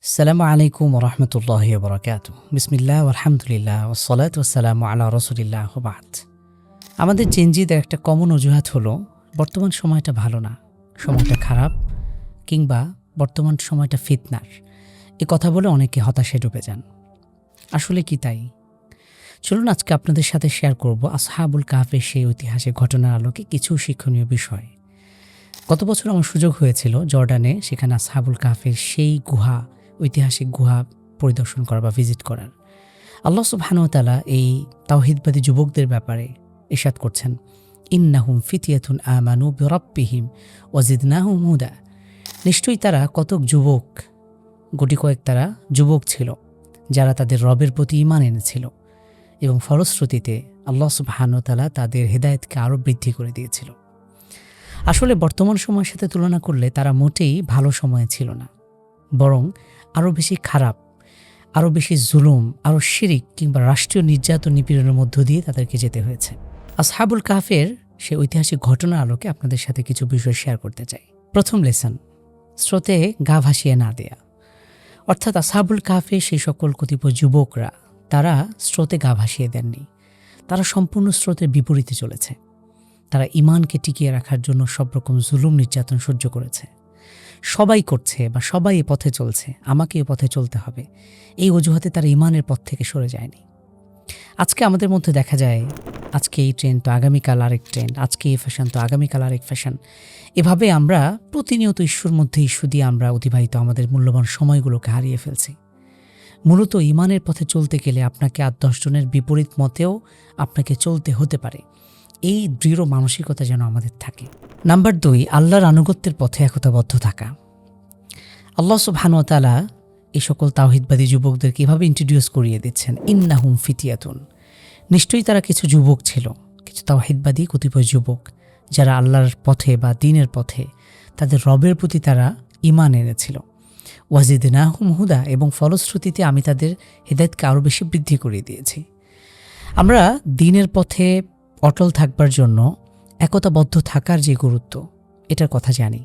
আসসালামু আলাইকুম রহমতুল্লাহ বরকাত বিসমিল্লাহ আলহামদুলিল্লাহ ওসলাত ওসালামু আলা রসুলিল্লাহ বাদ। আমাদের চেঞ্জিদের একটা কমন অজুহাত হলো বর্তমান সময়টা ভালো না, সময়টা খারাপ, কিংবা বর্তমান সময়টা ফিতনার। এ কথা বলে অনেকে হতাশায় ডুবে যান। আসলে কি তাই? চলুন আজকে আপনাদের সাথে শেয়ার করব আসহাবুল কাহফের সেই ঐতিহাসিক ঘটনার আলোকে কিছু শিক্ষণীয় বিষয়। গত বছর আমার সুযোগ হয়েছিল জর্ডানে, সেখানে আসহাবুল কাহফের সেই ঐতিহাসিক গুহা পরিদর্শন করা বা ভিজিট করার। আল্লাহ সুবহানাহু ওয়া তাআলা এই তাওহীদবাদী যুবকদের ব্যাপারে ইরশাদ করছেন, ইন্নাহুম ফিতয়াতুন আমানু বিরাব্বিহিম ওয়া জিদনাহুম হুদা। নিশ্চয়ই তারা কতক যুবক, গুটি কয়েক তারা যুবক ছিল যারা তাদের রবের প্রতি ঈমান এনেছিল এবং ফলশ্রুতিতে আল্লাহ সুবহানাহু ওয়া তাআলা তাদের হেদায়েতকে আরও বৃদ্ধি করে দিয়েছিল। আসলে বর্তমান সময়ের সাথে তুলনা করলে তারা মোটেই ভালো সময়ে ছিল না, বরং আরও বেশি খারাপ, আরও বেশি জুলুম, আরও শিরিক কিংবা রাষ্ট্রীয় নির্যাতন নিপীড়নের মধ্য দিয়ে তাদেরকে যেতে হয়েছে। আসহাবুল কাহফের সে ঐতিহাসিক ঘটনার আলোকে আপনাদের সাথে কিছু বিষয় শেয়ার করতে চাই। প্রথম লেসন, স্রোতে গা ভাসিয়ে না দেয়া। অর্থাৎ আসহাবুল কাহফে সেই সকল কতিপয় যুবকরা, তারা স্রোতে গা ভাসিয়ে দেননি, তারা সম্পূর্ণ স্রোতের বিপরীতে চলেছে। তারা ঈমানকে টিকিয়ে রাখার জন্য সব রকম জুলুম নির্যাতন সহ্য করেছে। সবাই করছে বা সবাই এ পথে চলছে, আমাকে এ পথে চলতে হবে, এই অজুহাতে তারা ঈমানের পথ থেকে সরে যায়নি। আজকে আমাদের মধ্যে দেখা যায়, আজকে এই ট্রেন্ড তো আগামীকাল আরেক ট্রেন্ড, আজকে এই ফ্যাশন তো আগামীকাল আরেক ফ্যাশন। এভাবে আমরা প্রতিনিয়ত ইস্যুর মধ্যে ইস্যু দিয়ে আমরা অতিবাহিত আমাদের মূল্যবান সময়গুলোকে হারিয়ে ফেলছি। মূলত ঈমানের পথে চলতে গেলে আপনাকে ৮-১০ জনের বিপরীত মতেও আপনাকে চলতে হতে পারে। এই দৃঢ় মানসিকতা যেন আমাদের থাকে। নাম্বার ২, আল্লাহর আনুগত্যের পথে একতাবদ্ধ থাকা। আল্লাহ সুবহানাহু ওয়া তাআলা এই সকল তাওহীদবাদী যুবকদের কিভাবে ইন্ট্রোডিউস করিয়ে দিচ্ছেন, ইন্নাহুম ফিতিয়াতুন। নিশ্চয়ই তারা কিছু যুবক ছিল, কিছু তাওহীদবাদী কতিপয় যুবক যারা আল্লাহর পথে বা দ্বীনের পথে তাদের রবের প্রতি তারা ঈমান এনেছিল। ওয়াজিদনাহুম হুদা, এবং ফলশ্রুতিতে আমি তাদের হেদায়েতকে আরও বেশি বৃদ্ধি করিয়ে দিয়েছি। আমরা দ্বীনের পথে অটল থাকবার জন্য একতাবদ্ধ থাকার যে গুরুত্ব, এটার কথা জানি।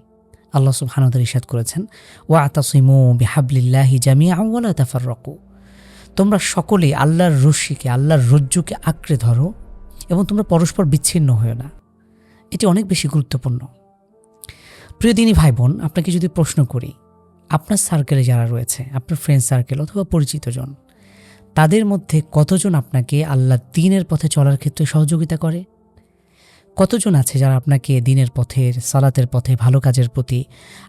আল্লাহ সুবহানাহু ওয়া তাআলা ইরশাদ করেছেন, ওয়াতাসিমু বিহাবলিল্লাহি জামিআন ওয়া লা তাফাররাকু। তোমরা সকলেই আল্লাহর রশ্মিকে, আল্লাহর রজ্জুকে আঁকড়ে ধরো এবং তোমরা পরস্পর বিচ্ছিন্ন হয়ো না। এটি অনেক বেশি গুরুত্বপূর্ণ। প্রিয় দিনী ভাই বোন, আপনাকে যদি প্রশ্ন করি, আপনার সার্কেলে যারা রয়েছে, আপনার ফ্রেন্ড সার্কেল অথবা পরিচিতজন, তাদের মধ্যে কতজন আপনাকে আল্লাহর দ্বীনের পথে চলার ক্ষেত্রে সহযোগিতা করে? কতজন আছে যারা আপনাকে দ্বীনের পথের, সালাতের পথে, ভালো কাজের প্রতি,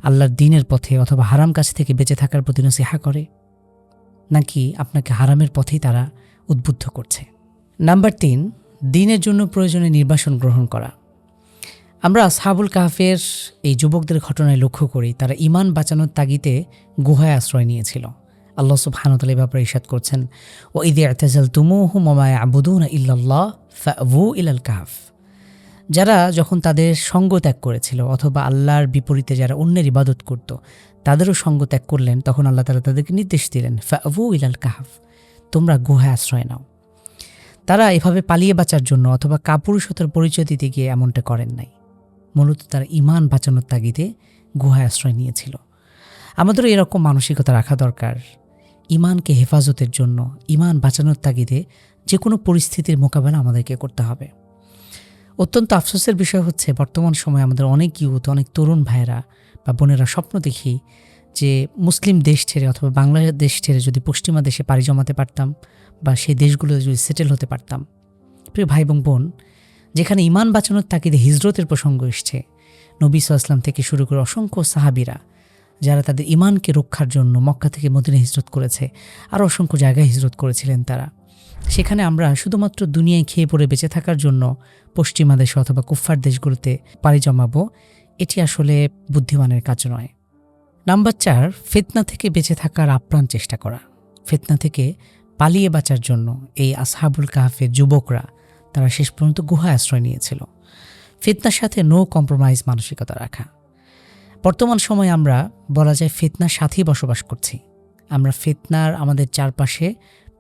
আল্লাহর দ্বীনের পথে অথবা হারাম কাজ থেকে বেঁচে থাকার প্রতি নসিহা করে? নাকি আপনাকে হারামের পথেই তারা উদ্বুদ্ধ করছে? নাম্বার ৩, দ্বীনের জন্য প্রয়োজনে নির্বাসন গ্রহণ করা। আমরা আসহাবুল কাহফের এই যুবকদের ঘটনায় লক্ষ্য করি, তারা ঈমান বাঁচানোর তাগিদে গুহায় আশ্রয় নিয়েছিল। আল্লাহ সুবহানাহু ওয়া তাআলা এই ব্যাপারে ইরশাদ করছেন, ওয়া ইয ই'তাযালতুমুহুম ওয়া মা ইয়া'বুদুনা ইল্লাল্লাহ ফা'বু ইলাল কাহফ। যারা যখন তাদের সঙ্গ ত্যাগ করেছিল অথবা আল্লাহর বিপরীতে যারা অন্যের ইবাদত করত, তাদেরও সঙ্গ ত্যাগ করলেন, তখন আল্লাহ তাআলা তাদেরকে নির্দেশ দিলেন, ফা'বু ইলাল কাহফ, তোমরা গুহায় আশ্রয় নাও। তারা এভাবে পালিয়ে বাঁচার জন্য অথবা কাপুরুষতার পরিচয় দিতে গিয়ে এমনটা করেন নাই। মূলত তারা ঈমান বাঁচানোর তাগিদে গুহায় আশ্রয় নিয়েছিল। আমাদেরও এরকম মানসিকতা রাখা দরকার। ঈমানকে হেফাজতের জন্য, ঈমান বাঁচানোর তাগিদে যে কোনো পরিস্থিতির মোকাবেলা আমাদেরকে করতে হবে। অত্যন্ত আফসোসের বিষয় হচ্ছে, বর্তমান সময়ে আমাদের অনেক ইউথ, অনেক তরুণ ভাইয়েরা বা বোনেরা স্বপ্ন দেখি যে মুসলিম দেশ ছেড়ে অথবা বাংলাদেশ ছেড়ে যদি পশ্চিমা দেশে পাড়ি জমাতে পারতাম বা সেই দেশগুলোতে যদি সেটেল হতে পারতাম। প্রিয় ভাই এবং বোন, যেখানে ঈমান বাঁচানোর তাগিদে হিজরতের প্রসঙ্গ এসছে, নবী সাল্লাল্লাহু আলাইহি ওয়াসাল্লাম থেকে শুরু করে অসংখ্য সাহাবীরা যারা তাদের ঈমানকে রক্ষার জন্য মক্কা থেকে মদিনা হিজরত করেছে, আরও অসংখ্য জায়গায় হিজরত করেছিলেন তারা। সেখানে আমরা শুধুমাত্র দুনিয়ায় খেয়ে পড়ে বেঁচে থাকার জন্য পশ্চিমা দেশে অথবা কুফফার দেশগুলোতে পাড়ি জমাবো, এটি আসলে বুদ্ধিমানের কাজ নয়। নাম্বার ৪, ফিতনা থেকে বেঁচে থাকার আপ্রাণ চেষ্টা করা। ফিতনা থেকে পালিয়ে বাঁচার জন্য এই আসহাবুল কাহফের যুবকরা তারা শেষ পর্যন্ত গুহায় আশ্রয় নিয়েছিল। ফিতনার সাথে নো কম্প্রোমাইজ মানসিকতা রাখা। বর্তমান সময়ে আমরা বলা যায় ফিতনার সাথেই বসবাস করছি। আমরা ফিতনার আমাদের চারপাশে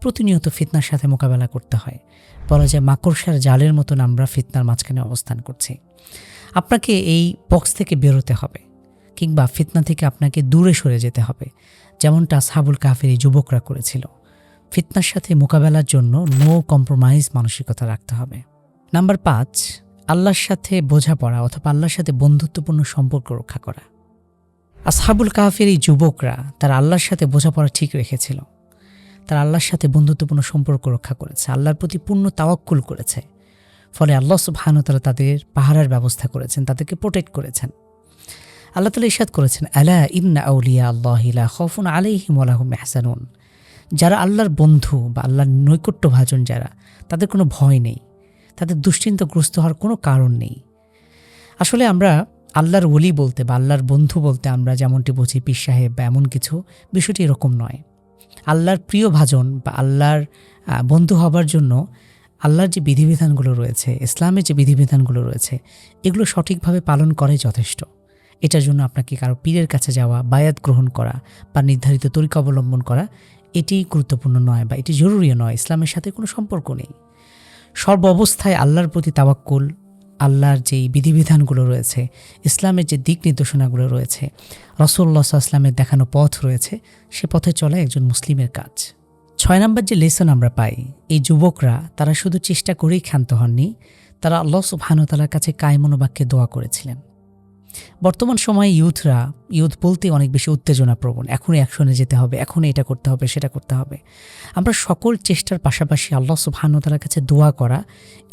প্রতিনিয়ত ফিতনার সাথে মোকাবেলা করতে হয়। বলা যায় মাকড়সার জালের মতন আমরা ফিতনার মাঝখানে অবস্থান করছি। আপনাকে এই বক্স থেকে বেরোতে হবে, কিংবা ফিতনা থেকে আপনাকে দূরে সরে যেতে হবে, যেমনটা আসহাবুল কাহফের এই যুবকরা করেছিল। ফিতনার সাথে মোকাবেলার জন্য নো কম্প্রোমাইজ মানসিকতা রাখতে হবে। নাম্বার 5, আল্লাহর সাথে বোঝাপড়া অথবা আল্লাহর সাথে বন্ধুত্বপূর্ণ সম্পর্ক রক্ষা করা। আসহাবুল কাহফের এই যুবকরা তারা আল্লাহর সাথে বোঝাপড়া ঠিক রেখেছিল। তারা আল্লাহর সাথে বন্ধুত্বপূর্ণ সম্পর্ক রক্ষা করেছে, আল্লাহর প্রতি পূর্ণ তাওয়াক্কুল করেছে। ফলে আল্লাহ সুবহানাহু ওয়া তাআলা তাদের পাহারার ব্যবস্থা করেছেন, তাদেরকে প্রোটেক্ট করেছেন। আল্লাহ তাআলা ইরশাদ করেছেন, আলা ইন্না আউলিয়া আল্লাহি লা খাউফুন আলাইহিম ওয়া লাহুম ইয়াহজানুন। যারা আল্লাহর বন্ধু বা আল্লাহর নৈকট্যভাজন যারা, তাদের কোনো ভয় নেই, তাদের দুশ্চিন্তাগ্রস্ত হওয়ার কোনো কারণ নেই। আসলে আমরা আল্লাহর ওলি বলতে বা আল্লাহর বন্ধু বলতে আমরা যেমনটি বুঝি পীর সাহেব বা এমন কিছু, বিষয়টি এরকম নয়। আল্লাহর প্রিয় ভাজন বা আল্লাহর বন্ধু হবার জন্য আল্লাহর যে বিধিবিধানগুলো রয়েছে, ইসলামের যে বিধিবিধানগুলো রয়েছে, এগুলো সঠিকভাবে পালন করাই যথেষ্ট। এটার জন্য আপনাকে কারো পীরের কাছে যাওয়া, বায়াত গ্রহণ করা বা নির্ধারিত তরিকা অবলম্বন করা এটি গুরুত্বপূর্ণ নয় বা এটি জরুরি নয়। ইসলামের সাথে কোনো সম্পর্ক নেই। সর্ব অবস্থায় আল্লাহর প্রতি তাওয়াক্কুল, আল্লাহর যেই বিধিবিধানগুলো রয়েছে, ইসলামের যে দিক নির্দেশনাগুলো রয়েছে, রাসূলুল্লাহ সাল্লাল্লাহু আলাইহি ওয়াসাল্লামের দেখানো পথ রয়েছে, সে পথে চলা একজন মুসলিমের কাজ। 6 নম্বর যে লেসন আমরা পাই, এই যুবকরা তারা শুধু চেষ্টা করেই ক্ষান্ত হননি, তারা আল্লাহ সুবহানাহু ওয়া তাআলার কাছে কায়মনোবাক্যে দোয়া করেছিলেন। বর্তমান সময়ে ইউথ বলতে অনেক বেশি উত্তেজনাপ্রবণ। এখনই অ্যাকশনে যেতে হবে, এখনই এটা করতে হবে, সেটা করতে হবে। আমরা সকল চেষ্টার পাশাপাশি আল্লাহ সুবহানাহু ওয়া তাআলার কাছে দোয়া করা,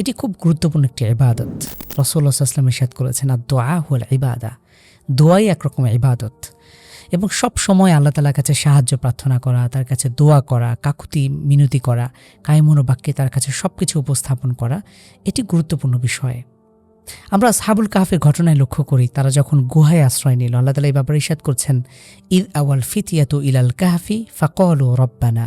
এটি খুব গুরুত্বপূর্ণ একটি ইবাদত। রাসূলুল্লাহ সাল্লাল্লাহু আলাইহি ওয়াসাল্লাম ইরশাদ করেছেন, আদ-দুআ হুয়াল ইবাদা। দোয়াই একরকম ইবাদত। এবং সব সময় আল্লাহ তাআলার কাছে সাহায্য প্রার্থনা করা, তার কাছে দোয়া করা, কাকুতি মিনতি করা, কায়মনোবাক্যে তার কাছে সব কিছু উপস্থাপন করা, এটি গুরুত্বপূর্ণ বিষয়। আমরা আসহাবুল কাহফের ঘটনায় লক্ষ্য করি, তারা যখন গুহায় আশ্রয় নিল, আল্লাহ তাআলা এই ব্যাপারে ইরশাদ করছেন, ইদ আওয়াল ফিতিয়াতু ইলাল কাহফি ফাকালু রব্বানা।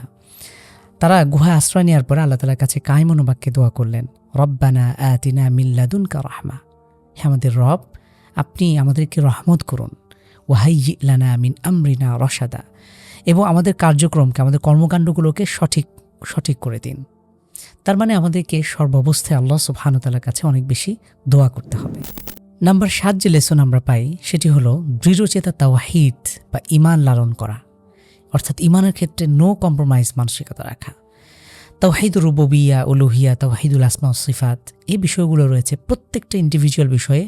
তারা গুহায় আশ্রয় নেওয়ার পরে আল্লাহ তাআলার কাছে কায়মনোবাক্যে দোয়া করলেন, রব্বানা আতিনা মিন লাদুনকা রাহমা। হে আমাদের রব, আপনি আমাদেরকে রহমত করুন। ওয়াহাইয়্যি লানা মিন আমরিনা রশাদা। এবং আমাদের কার্যক্রমকে, আমাদের কর্মকাণ্ডগুলোকে সঠিক করে দিন। তার মানে আমাদেরকে সর্বাবস্থায় আল্লাহ সুবহানাহু ওয়া তাআলার কাছে অনেক বেশি দোয়া করতে হবে। নাম্বার 7 যে লেসন আমরা পাই, সেটি হলো দৃঢ়চেতা তাওহীদ বা ঈমান লালন করা, অর্থাৎ ঈমানের ক্ষেত্রে নো কম্প্রোমাইজ মানসিকতা রাখা। তাওহীদুর রুবুবিয়্যাহ, উলুহিয়্যাহ, তাওহীদুল আসমা ওয়াস সিফাত, এই বিষয়গুলো রয়েছে। প্রত্যেকটা ইন্ডিভিজুয়াল বিষয়ে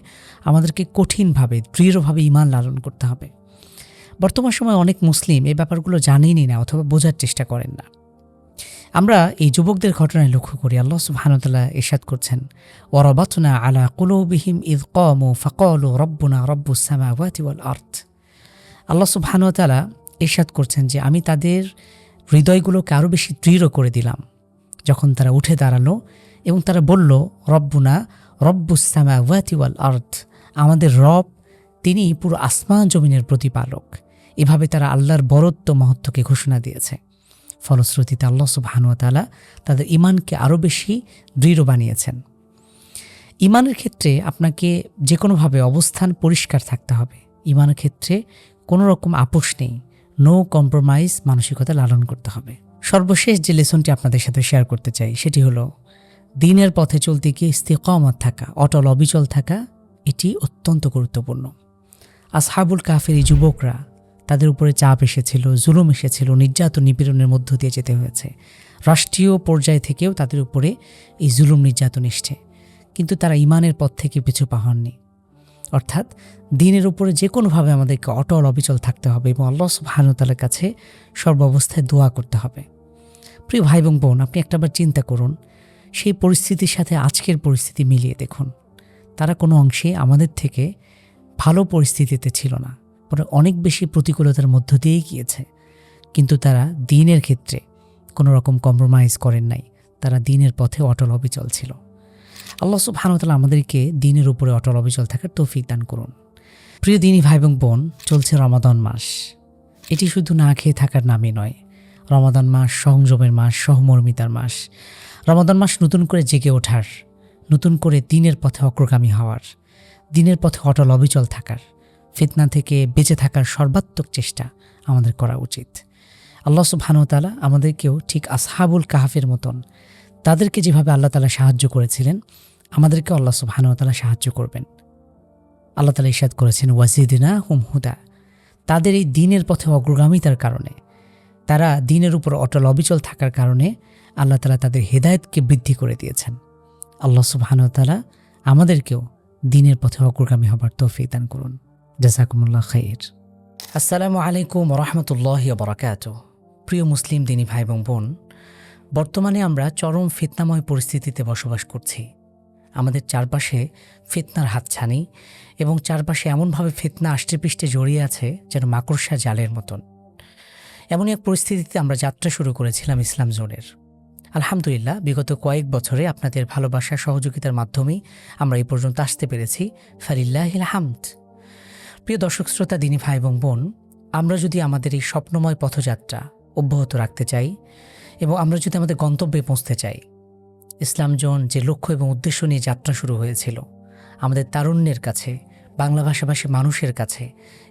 আমাদেরকে কঠিনভাবে, দৃঢ়ভাবে ঈমান লালন করতে হবে। বর্তমান সময়ে অনেক মুসলিম এই ব্যাপারগুলো জানেনই না অথবা বোঝার চেষ্টা করেন না। আমরা এই যুবকদের ঘটনায় লক্ষ্য করি, আল্লাহ সুবহানাহু ওয়া তাআলা ইরশাদ করছেন, ওয়ারাবাতনা আলা কুলুবিহিম ইয ক্বামু ফাকালু রব্বুনা রব্বুস সামাওয়াতি ওয়াল আরদ। আল্লাহ সুবহানাহু ওয়া তাআলা ইরশাদ করছেন যে আমি তাদের হৃদয়গুলোকে আরও বেশি দৃঢ় করে দিলাম যখন তারা উঠে দাঁড়ালো এবং তারা বলল, রব্বুনা রব্বুস সামাওয়াতি ওয়াল আরদ। আমাদের রব, তিনি পুরো আসমান জমিনের প্রতিপালক। এভাবে তারা আল্লাহর বরত্ব মহত্বকে ঘোষণা দিয়েছে। ফলশ্রুতিতে আল্লাহ সুবহানাহু ওয়া তাআলা তাদের ঈমানকে আরও বেশি দৃঢ় বানিয়েছেন। ঈমানের ক্ষেত্রে আপনাকে যে কোনোভাবে অবস্থান পরিষ্কার থাকতে হবে। ঈমানের ক্ষেত্রে কোনো রকম আপোষ নেই, নো কম্প্রোমাইজ মানসিকতা লালন করতে হবে। সর্বশেষ যে লেসনটি আপনাদের সাথে শেয়ার করতে চাই, সেটি হলো দ্বীনের পথে চলতে গিয়ে ইস্তিকামত থাকা, অটল অবিচল থাকা, এটি অত্যন্ত গুরুত্বপূর্ণ। আসহাবুল কাহফের এই যুবকরা, তাদের উপরে চাপ এসেছিল, জুলুম এসেছিল, নির্যাতন নিপীড়নের মধ্য দিয়ে যেতে হয়েছে। রাষ্ট্রীয় পর্যায় থেকেও তাদের উপরে এই জুলুম নির্যাতন এসছে, কিন্তু তারা ঈমানের পথ থেকে পিছু পা হননি। অর্থাৎ দ্বীনের উপরে যে কোনোভাবে আমাদেরকে অটল অবিচল থাকতে হবে এবং আল্লাহ সুবহানাহু ওয়া তাআলার কাছে সর্বাবস্থায় দোয়া করতে হবে। প্রিয় ভাই এবং বোন, আপনি একটাবার চিন্তা করুন, সেই পরিস্থিতির সাথে আজকের পরিস্থিতি মিলিয়ে দেখুন। তারা কোনো অংশে আমাদের থেকে ভালো পরিস্থিতিতে ছিল না, পরে অনেক বেশি প্রতিকূলতার মধ্য দিয়েই গিয়েছে, কিন্তু তারা দ্বীনের ক্ষেত্রে কোনো রকম কম্প্রোমাইজ করেন নাই। তারা দ্বীনের পথে অটল অবিচল ছিল। আল্লাহ সুবহানাহু ওয়া তাআলা আমাদেরকে দ্বীনের উপরে অটল অবিচল থাকার তৌফিক দান করুন। প্রিয় দ্বীনী ভাই এবং বোন, চলছে রমাদান মাস। এটি শুধু না খেয়ে থাকার নামই নয়। রমাদান মাস সংযমের মাস, সহমর্মিতার মাস। রমাদান মাস নতুন করে জেগে ওঠার, নতুন করে দ্বীনের পথে অগ্রগামী হওয়ার, দ্বীনের পথে অটল অবিচল থাকার, ফিতনা থেকে বেঁচে থাকার সর্বাত্মক চেষ্টা আমাদের করা উচিত। আল্লাহ সুবহানাহু ওয়া তাআলা আমাদেরকেও ঠিক আসহাবুল কাহফের মতন, তাদেরকে যেভাবে আল্লাহ তাআলা সাহায্য করেছিলেন, আমাদেরকে আল্লাহ সুবহানাহু ওয়া তাআলা সাহায্য করবেন। আল্লাহ তাআলা ইরশাদ করেছেন, ওয়াজিদনাহুম হুদা। তাদের এই দ্বীনের পথে অগ্রগামিতার কারণে, তারা দ্বীনের উপর অটল অবিচল থাকার কারণে আল্লাহ তাআলা তাদের হেদায়েতকে বৃদ্ধি করে দিয়েছেন। আল্লাহ সুবহানাহু ওয়া তাআলা আমাদেরকেও দ্বীনের পথে অগ্রগামী হবার তৌফিক দান করুন। জাযাকুমুল্লাহ খাইর। আসসালামু আলাইকুম ওয়া রাহমাতুল্লাহি ওয়া বারাকাতুহু। প্রিয় মুসলিম দিনী ভাই এবং বোন, বর্তমানে আমরা চরম ফিতনাময় পরিস্থিতিতে বসবাস করছি। আমাদের চারপাশে ফিতনার হাতছানি এবং চারপাশে এমনভাবে ফিতনা আষ্টেপৃষ্ঠে জড়িয়ে আছে যেন মাকড়সা জালের মতন। এমনই এক পরিস্থিতিতে আমরা যাত্রা শুরু করেছিলাম ইসলাম জোনের। আলহামদুলিল্লাহ, বিগত কয়েক বছরে আপনাদের ভালোবাসা সহযোগিতার মাধ্যমেই আমরা এই পর্যন্ত আসতে পেরেছি। ফালিল্লাহিল হামদ। প্রিয় দর্শক শ্রোতা, দিনী ভাই এবং বোন, আমরা যদি আমাদের এই স্বপ্নময় পথযাত্রা অব্যাহত রাখতে চাই এবং আমরা যদি আমাদের গন্তব্যে পৌঁছতে চাই, ইসলাম জোন যে লক্ষ্য এবং উদ্দেশ্য নিয়ে যাত্রা শুরু হয়েছিল, আমাদের তারুণ্যের কাছে, বাংলা ভাষাভাষী মানুষের কাছে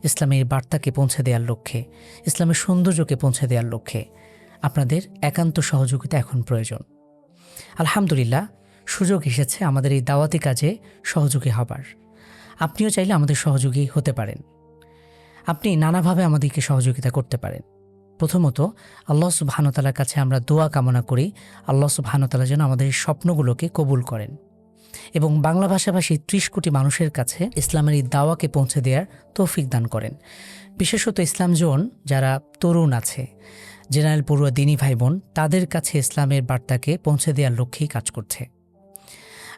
ইসলামের বার্তাকে পৌঁছে দেওয়ার লক্ষ্যে, ইসলামের সৌন্দর্যকে পৌঁছে দেওয়ার লক্ষ্যে আপনাদের একান্ত সহযোগিতা এখন প্রয়োজন। আলহামদুলিল্লাহ, সুযোগ এসেছে আমাদের এই দাওয়াতি কাজে সহযোগী হবার। আপনিও চাইলে আমাদের সহযোগী হতে পারেন। আপনি নানাভাবে আমাদেরকে সহযোগিতা করতে পারেন। প্রথমত, আল্লাহ সুবহানাহু ওয়া তাআলার কাছে আমরা দোয়া কামনা করি আল্লাহ সুবহানাহু ওয়া তাআলা যেন আমাদের এই স্বপ্নগুলোকে কবুল করেন এবং বাংলা ভাষাভাষী ৩০ কোটি মানুষের কাছে ইসলামের এই দাওয়াকে পৌঁছে দেওয়ার তৌফিক দান করেন। বিশেষত ইসলাম জোন যারা তরুণ আছে, জেনারেল পড়ুয়া দিনী ভাই বোন, তাদের কাছে ইসলামের বার্তাকে পৌঁছে দেওয়ার লক্ষ্যেই কাজ করছে।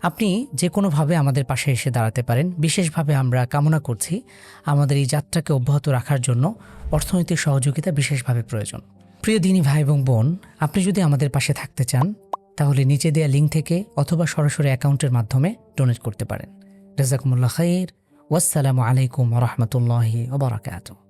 আপনি যে কোনোভাবে আমাদের পাশে এসে দাঁড়াতে পারেন। বিশেষভাবে আমরা কামনা করছি আমাদের এই যাত্রাকে অব্যাহত রাখার জন্য অর্থনৈতিক সহযোগিতা বিশেষভাবে প্রয়োজন। প্রিয় দিনী ভাই এবং বোন, আপনি যদি আমাদের পাশে থাকতে চান তাহলে নিচে দেওয়া লিঙ্ক থেকে অথবা সরাসরি অ্যাকাউন্টের মাধ্যমে ডোনেট করতে পারেন। জাযাকুমুল্লাহ খাইর। ওয়াসসালামু আলাইকুম ওয়া রাহমাতুল্লাহি ওয়া বারাকাতুহু।